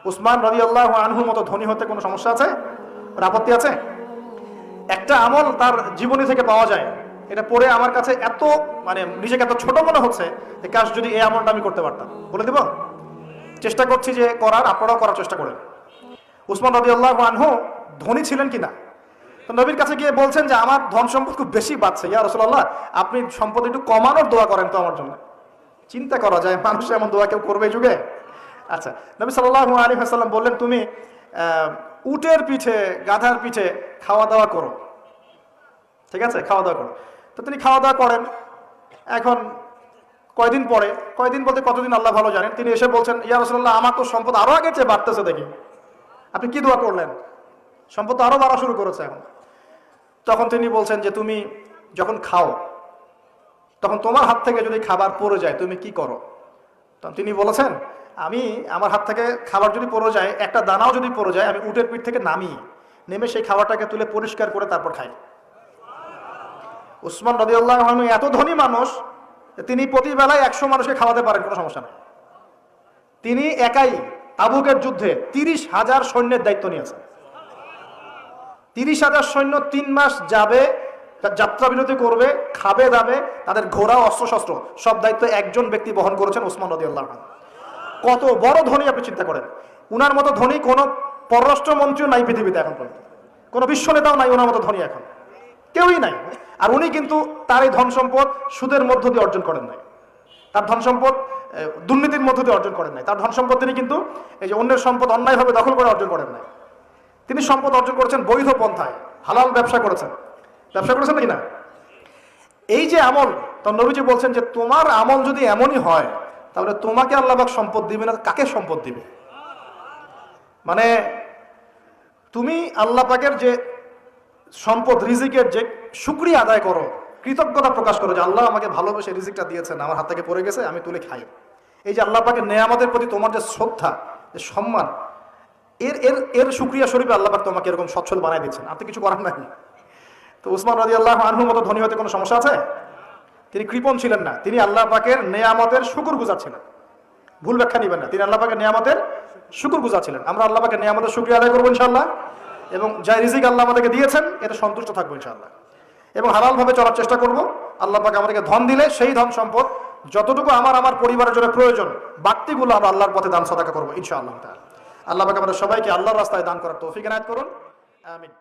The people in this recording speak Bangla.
উসমান রাদিয়াল্লাহু আনহুর মতো ধনী হতে কোনো সমস্যা আছে? আপত্তি আছে? একটা আমল তার জীবনী থেকে পাওয়া যায়, এটা পড়ে আমার কাছে এত নিজেকে এত ছোট মনে হচ্ছে যে কাশ যদি এই আমলটা আমি করতে পারতাম। বলে দেব, চেষ্টা করছি যে করার, আপনারাও করার চেষ্টা করেন। উসমান রাদিয়াল্লাহু আনহু ধনী ছিলেন কিনা? তো নবীর কাছে গিয়ে বলছেন যে আমার ধন সম্পদ খুব বেশি বাড়ছে, ইয়া রাসূলুল্লাহ আপনি সম্পদ একটু কমানোর দোয়া করেন তো আমার জন্য। চিন্তা করা যায় মানুষ এমন দোয়া কেউ করবে এই যুগে? আচ্ছা, নবী সাল্লাল্লাহু আলাইহি ওয়াসাল্লাম বললেন তুমি উটের পিঠে, গাধার পিঠে খাওয়া দাওয়া করো, ঠিক আছে, খাওয়া দাওয়া করো। তো তিনি খাওয়া দাওয়া করেন। এখন কয়দিন পরে, কয়দিন বলতে কতদিন আল্লাহ ভালো জানেন, তিনি এসে বলছেন ইয়া রাসূলুল্লাহ আমার তো সম্পদ আরো আগের চেয়ে বাড়তেছে, দেখি আপনি কি দোয়া করলেন, সম্পদ তো আরো বাড়া শুরু করেছে এখন। তখন তিনি বলছেন যে তুমি যখন খাও তখন তোমার হাত থেকে যদি খাবার পড়ে যায় তুমি কি করো? তখন তিনি বলেছেন আমি আমার হাত থেকে খাবার যদি পড়ে যায়, একটা দানাও যদি পড়ে যায়, আমি উটের পিঠ থেকে নেমে সেই খাবারটাকে তুলে পরিষ্কার করে তারপর খাই। উসমান রাদিয়াল্লাহু আনহু এত ধনী মানুষ, তিনি প্রতি বেলায় 100 মানুষকে খাওয়াতে পারেন, কোনো সমস্যা নেই। তিনি একাই তাবুকের যুদ্ধে 30,000 সৈন্যের দায়িত্ব নিয়েছেন। 30,000 সৈন্য 3 মাস যাবে, যাত্রা বিরতি করবে, খাবে দাবে, তাদের ঘোড়া অস্ত্রশস্ত্র সব দায়িত্ব একজন ব্যক্তি বহন করেছেন, উসমান রাদিয়াল্লাহু আনহু। কত বড় ধনী আপনি চিন্তা করেন। উনার মতো ধনী কোনো পররাষ্ট্রমন্ত্রীও নাই পৃথিবীতে এখন পর্যন্ত, কোনো বিশ্ব নেতাও নাই ওনার মতো ধনী, এখন কেউই নাই। আর উনি কিন্তু তার এই ধন সম্পদ সুদের মধ্য দিয়ে অর্জন করেন নাই, তার ধন সম্পদ দুর্নীতির মধ্য দিয়ে অর্জন করেন নাই, তার ধন সম্পদ তিনি কিন্তু এই যে অন্যের সম্পদ অন্যায়ভাবে দখল করে অর্জন করেন নাই। তিনি সম্পদ অর্জন করেছেন বৈধ পন্থায়, হালাল ব্যবসা করেছেন নাকি না? এই যে আমল, তখন নবীজি বলছেন যে তোমার আমল যদি এমনই হয় তাহলে তোমাকে আল্লাহ পাক সম্পদ দিবে না, কাকে সম্পদ দিবে? মানে তুমি আল্লাহ পাকের যে সম্পদ, রিজিকের যে শুকরিয়া আদায় করো, কৃতজ্ঞতা প্রকাশ করো যে আল্লাহ আমাকে ভালোবেসে রিজিকটা দিয়েছেন, আমার হাত থেকে পড়ে গেছে, আমি তুলে খাই। এই যে আল্লাহ পাকের নেয়ামতের প্রতি তোমার যে শ্রদ্ধা, যে সম্মান, এর শুকরিয়া স্বরূপে আল্লাহ পাক তোমাকে এরকম সচ্ছল বানাই দিচ্ছেন, আপনি কিছু করার নাই। তো উসমান রাদিয়াল্লাহু আনহুর মতো ধনী হতে কোনো সমস্যা আছে? তিনি কৃপণ ছিলেন না, তিনি আল্লাহ পাকের নেয়ামতের শুকরগুজার ছিলেন। ভুল ব্যাখ্যা নিবেন না, তিনি আল্লাহ পাকের নেয়ামতের শুকরগুজার ছিলেন। আমরা আল্লাহ পাকের নেয়ামতের শুকরিয়া আদায় করবো ইনশাআল্লাহ, এবং যা রিজিক আল্লাহ আমাদেরকে দিয়েছেন এতে সন্তুষ্ট থাকবো ইনশাআল্লাহ, এবং হালালভাবে চলার চেষ্টা করব। আল্লাহ পাক আমাদেরকে ধন দিলে সেই ধন সম্পদ যতটুকু আমার পরিবারের জন্য প্রয়োজন, বাড়তিগুলো আমরা আল্লাহর পথে দান সাদাকা করবো ইনশাআল্লাহ তাআলা। আল্লাহ পাক আমাদের সবাইকে আল্লাহর রাস্তায় দান করার তৌফিক এনায়েত করুন, আমিন।